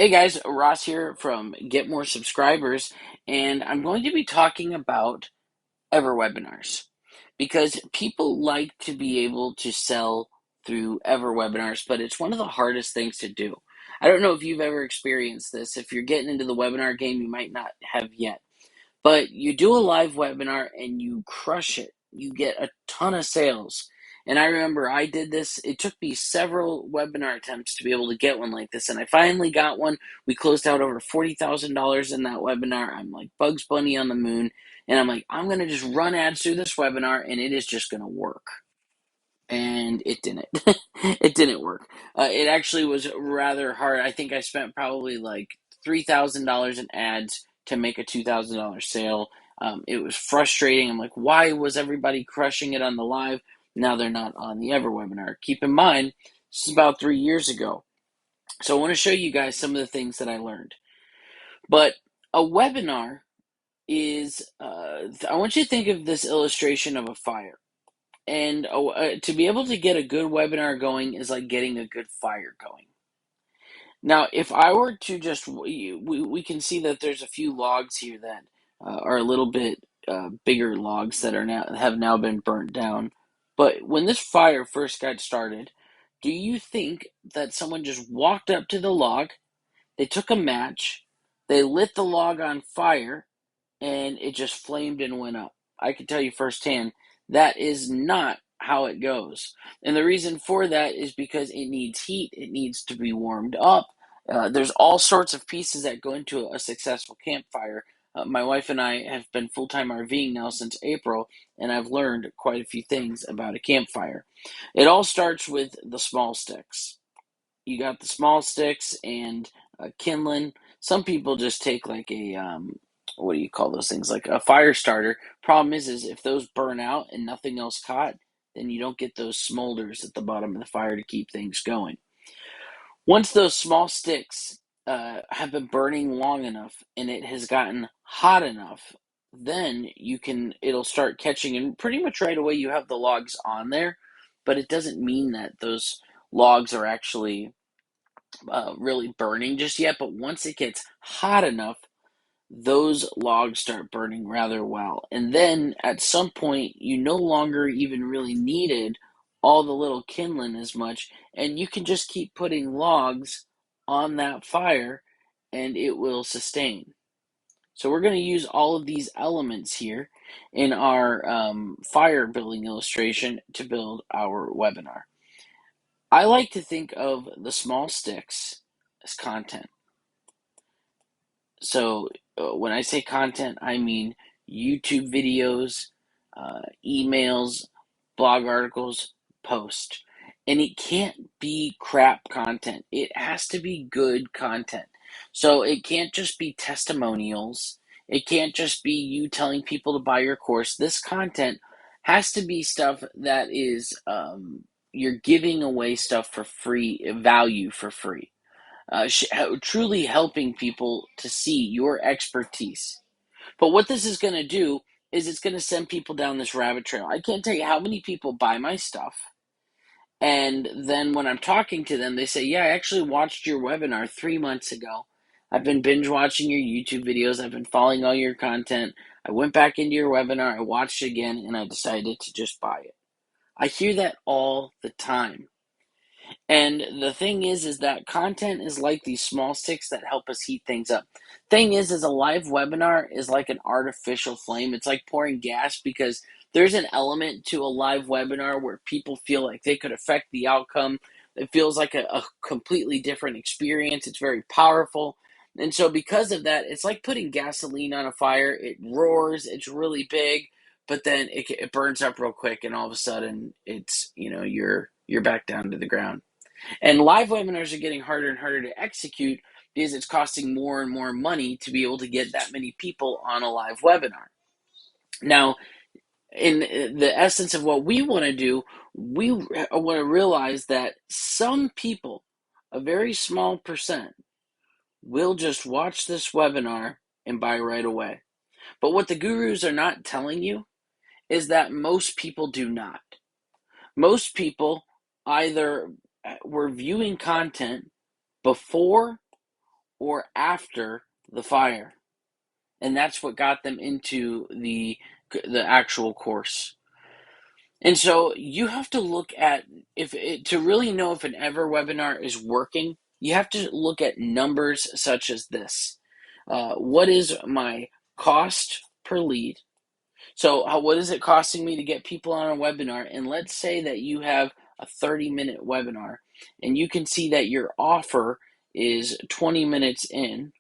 Hey guys, Ross here from Get More Subscribers, and I'm going to be talking about Ever webinars because people like to be able to sell through Ever webinars, but it's one of the hardest things to do. I don't know if you've ever experienced this. If you're getting into the webinar game, you might not have yet. But you do a live webinar and you crush it. You get a ton of sales. And I remember I did this. It took me several webinar attempts to be able to get one like this. And I finally got one. We closed out over $40,000 in that webinar. I'm like Bugs Bunny on the moon. And I'm like, I'm going to just run ads through this webinar and it is just going to work. And it didn't. It didn't work. It actually was rather hard. I think I spent probably like $3,000 in ads to make a $2,000 sale. It was frustrating. I'm like, why was everybody crushing it on the live? Now they're not on the Ever webinar. Keep in mind, this is about 3 years ago. So I want to show you guys some of the things that I learned. But a webinar is, I want you to think of this illustration of a fire. And to be able to get a good webinar going is like getting a good fire going. Now, if I were to just, we can see that there's a few logs here that are a little bit bigger logs that are have now been burnt down. But when this fire first got started, do you think that someone just walked up to the log, they took a match, they lit the log on fire, and it just flamed and went up? I can tell you firsthand, that is not how it goes. And the reason for that is because it needs heat, it needs to be warmed up. There's all sorts of pieces that go into a successful campfire. My wife and I have been full-time RVing now since April, and I've learned quite a few things about a campfire. It all starts with the small sticks. You got the small sticks and kindling. Some people just take like a what do you call those things? Like a fire starter. Problem is if those burn out and nothing else caught, then you don't get those smolders at the bottom of the fire to keep things going. Once those small sticks have been burning long enough and it has gotten hot enough, then it'll start catching, and pretty much right away you have the logs on there, but it doesn't mean that those logs are actually really burning just yet. But once it gets hot enough, those logs start burning rather well. And then at some point, you no longer even really needed all the little kindling as much, and you can just keep putting logs on that fire and it will sustain. So we're going to use all of these elements here in our fire building illustration to build our webinar. I like to think of the small sticks as content. So when I say content, I mean YouTube videos, emails, blog articles, posts. And it can't be crap content. It has to be good content. So it can't just be testimonials. It can't just be you telling people to buy your course. This content has to be stuff that is, you're giving away stuff for free, value for free, truly helping people to see your expertise. But what this is going to do is it's going to send people down this rabbit trail. I can't tell you how many people buy my stuff, and then when I'm talking to them, they say, yeah, I actually watched your webinar 3 months ago. I've been binge watching your YouTube videos. I've been following all your content. I went back into your webinar, I watched it again, and I decided to just buy it. I hear that all the time. And the thing is that content is like these small sticks that help us heat things up. Thing is a live webinar is like an artificial flame. It's like pouring gas, because there's an element to a live webinar where people feel like they could affect the outcome. It feels like a completely different experience. It's very powerful. And so because of that, it's like putting gasoline on a fire. It roars, it's really big, but then it burns up real quick, and all of a sudden it's, you're back down to the ground. And live webinars are getting harder and harder to execute because it's costing more and more money to be able to get that many people on a live webinar. Now, in the essence of what we want to do, we want to realize that some people, a very small percent, will just watch this webinar and buy right away. But what the gurus are not telling you is that most people do not. Most people either were viewing content before or after the fire. And that's what got them into the actual course. And so you have to look at to really know if an Ever webinar is working, you have to look at numbers such as this. What is my cost per lead? So what is it costing me to get people on a webinar? And let's say that you have a 30-minute webinar and you can see that your offer is 20 minutes in,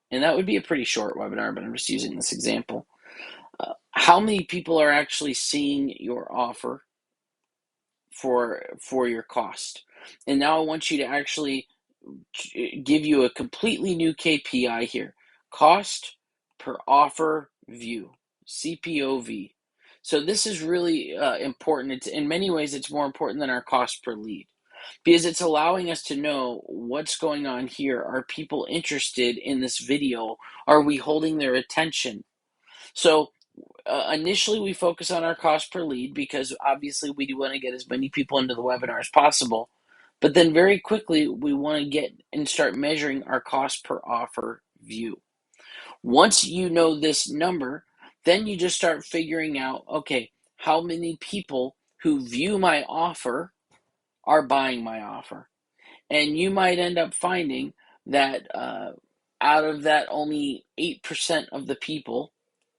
and that would be a pretty short webinar, but I'm just using this example. How many people are actually seeing your offer for your cost? And now I want you to actually give you a completely new KPI here. Cost per offer view, CPOV. So this is really important. It's in many ways it's more important than our cost per lead, because it's allowing us to know what's going on here. Are people interested in this video? Are we holding their attention? So initially we focus on our cost per lead because obviously we do want to get as many people into the webinar as possible. But then very quickly we want to get and start measuring our cost per offer view. Once you know this number, then you just start figuring out, okay, how many people who view my offer are buying my offer. And you might end up finding that out of that, only 8% of the people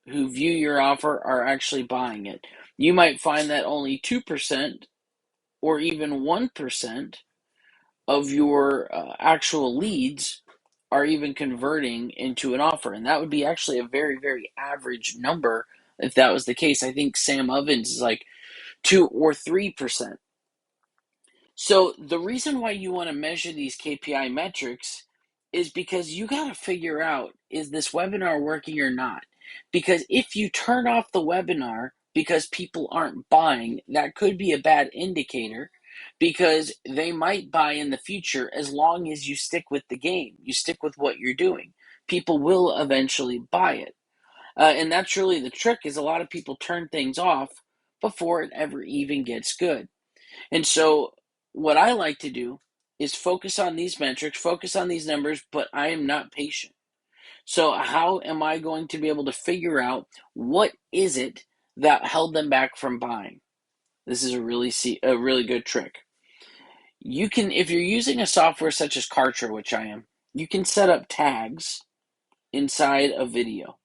who view your offer are actually buying it. You might find that only 2% or even 1% of your actual leads are even converting into an offer. And that would be actually a very, very average number if that was the case. I think Sam Ovens is like 2 or 3%. So the reason why you want to measure these KPI metrics is because you got to figure out, is this webinar working or not? Because if you turn off the webinar because people aren't buying, that could be a bad indicator, because they might buy in the future as long as you stick with the game, you stick with what you're doing. People will eventually buy it. And that's really the trick, is a lot of people turn things off before it ever even gets good. And so what I like to do is focus on these metrics, focus on these numbers, but I am not patient. So how am I going to be able to figure out what is it that held them back from buying? This is a really good trick. You can, if you're using a software such as Kartra, which I am, you can set up tags inside a video.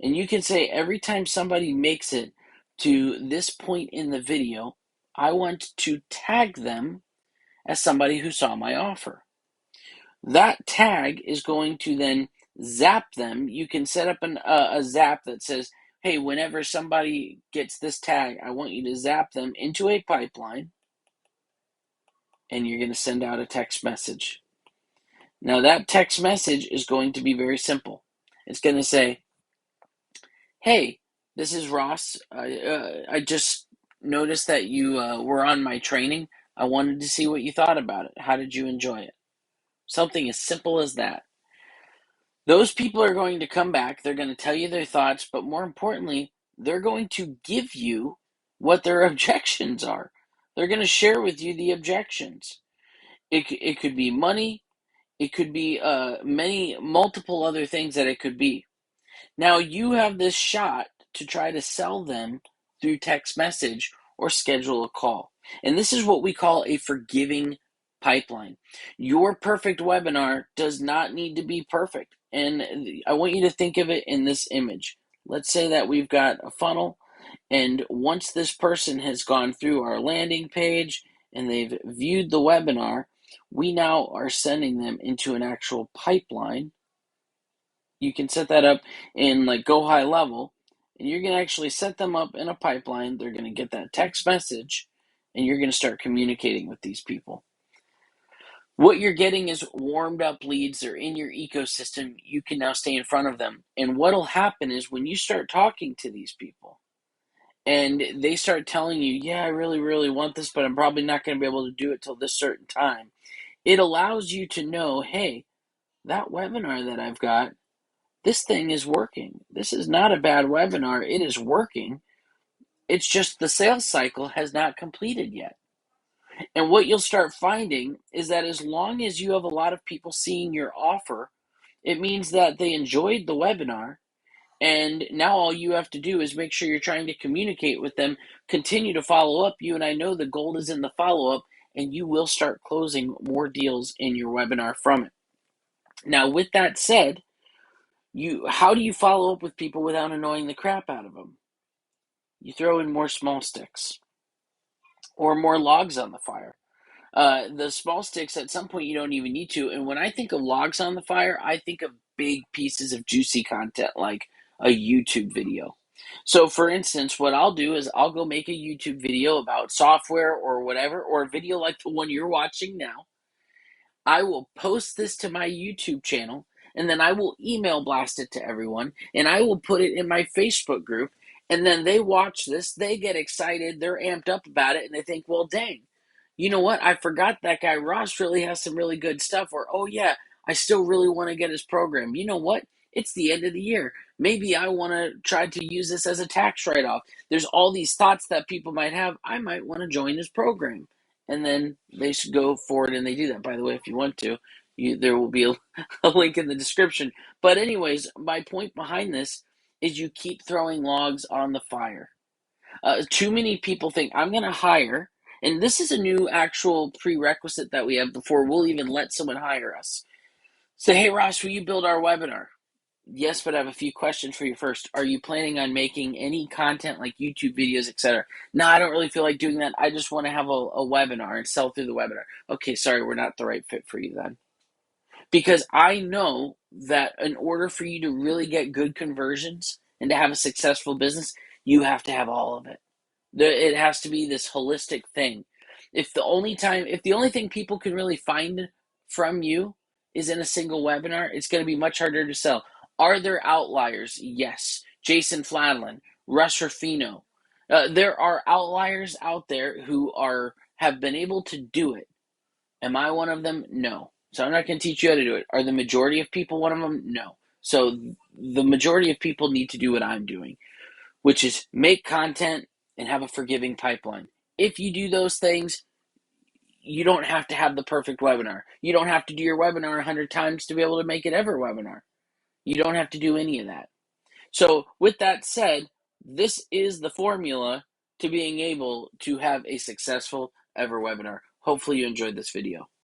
And you can say, every time somebody makes it to this point in the video, I want to tag them as somebody who saw my offer. That tag is going to then zap them. You can set up a zap that says, hey, whenever somebody gets this tag, I want you to zap them into a pipeline, and you're going to send out a text message. Now that text message is going to be very simple. It's going to say, hey, this is Ross. I just noticed that you were on my training. I wanted to see what you thought about it. How did you enjoy it? Something as simple as that. Those people are going to come back. They're going to tell you their thoughts, but more importantly, they're going to give you what their objections are. They're going to share with you the objections. It could be money. It could be multiple other things that it could be. Now you have this shot to try to sell them through text message or schedule a call. And this is what we call a forgiving pipeline. Your perfect webinar does not need to be perfect. And I want you to think of it in this image. Let's say that we've got a funnel, and once this person has gone through our landing page and they've viewed the webinar, we now are sending them into an actual pipeline. You can set that up in like Go High Level, and you're going to actually set them up in a pipeline. They're going to get that text message, and you're going to start communicating with these people. What you're getting is warmed up leads. They're in your ecosystem. You can now stay in front of them. And what'll happen is when you start talking to these people and they start telling you, yeah, I really, really want this, but I'm probably not going to be able to do it till this certain time. It allows you to know, hey, that webinar that I've got, this thing is working. This is not a bad webinar. It is working. It's just the sales cycle has not completed yet. And what you'll start finding is that as long as you have a lot of people seeing your offer, it means that they enjoyed the webinar. And now all you have to do is make sure you're trying to communicate with them, continue to follow up. You and I know the gold is in the follow up, and you will start closing more deals in your webinar from it. Now, with that said, how do you follow up with people without annoying the crap out of them? You throw in more small sticks or more logs on the fire. The small sticks, at some point, you don't even need to. And when I think of logs on the fire, I think of big pieces of juicy content like a YouTube video. So, for instance, what I'll do is I'll go make a YouTube video about software or whatever, or a video like the one you're watching now. I will post this to my YouTube channel, and then I will email blast it to everyone, and I will put it in my Facebook group, and then they watch this, they get excited, they're amped up about it, and they think, well, dang, you know what? I forgot that guy Ross really has some really good stuff, or, oh yeah, I still really want to get his program. You know what? It's the end of the year. Maybe I want to try to use this as a tax write-off. There's all these thoughts that people might have. I might want to join his program, and then they should go forward and they do that. By the way, if you want to, there will be a link in the description. But anyways, my point behind this is you keep throwing logs on the fire. Too many people think I'm going to hire, and this is a new actual prerequisite that we have before we'll even let someone hire us. Say, hey Ross, will you build our webinar? Yes, but I have a few questions for you first. Are you planning on making any content like YouTube videos, etc.? No, I don't really feel like doing that. I just want to have a webinar and sell through the webinar. Okay, sorry, we're not the right fit for you then. Because I know that in order for you to really get good conversions and to have a successful business, you have to have all of it. It has to be this holistic thing. If the only thing people can really find from you is in a single webinar, it's going to be much harder to sell. Are there outliers? Yes. Jason Fladlin, Russ Ruffino. There are outliers out there who have been able to do it. Am I one of them? No. So I'm not going to teach you how to do it. Are the majority of people one of them? No. So the majority of people need to do what I'm doing, which is make content and have a forgiving pipeline. If you do those things, you don't have to have the perfect webinar. You don't have to do your webinar 100 times to be able to make it ever webinar. You don't have to do any of that. So with that said, this is the formula to being able to have a successful ever webinar. Hopefully you enjoyed this video.